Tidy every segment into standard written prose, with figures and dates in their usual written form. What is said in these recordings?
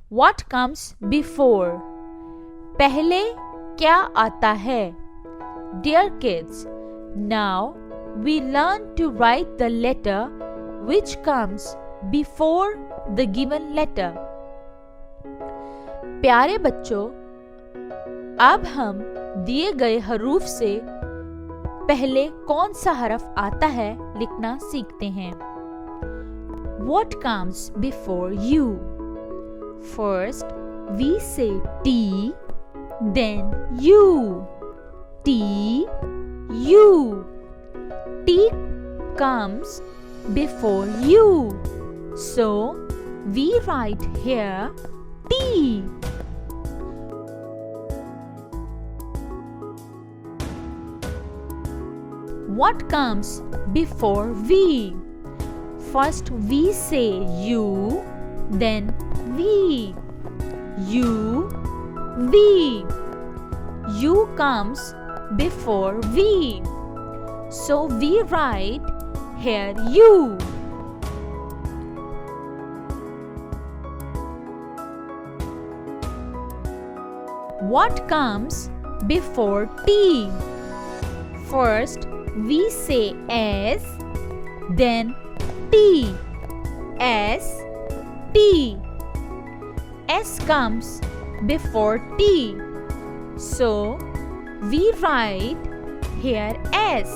What comes before? पहले क्या आता है? Dear kids, now we learn to write the letter which comes before the given letter. प्यारे बच्चों, अब हम दिए गए हरूफ से पहले कौन सा हरफ आता है लिखना सीखते हैं. What comes before you? First, we say T, then U. T, U. T comes before U. So, we write here T. What comes before V? First we say U, then V. U, V. U comes before V. So we write here U. What comes before T? First we say S, then T. S, T. S comes before T. So we write here S.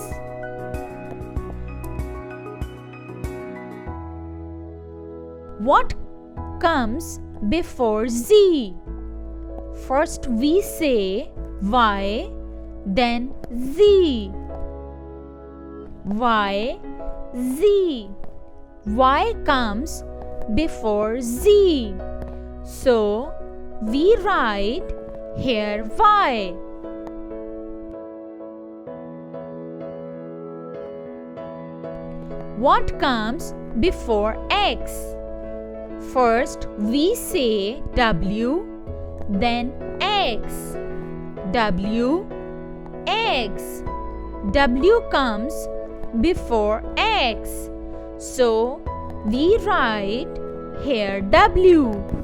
What comes before Z? First we say Y, then Z. Y, Z. Y comes before Z. So we write here Y. What comes before X? First we say W, then X. W, X. W comes before X. So we write here W.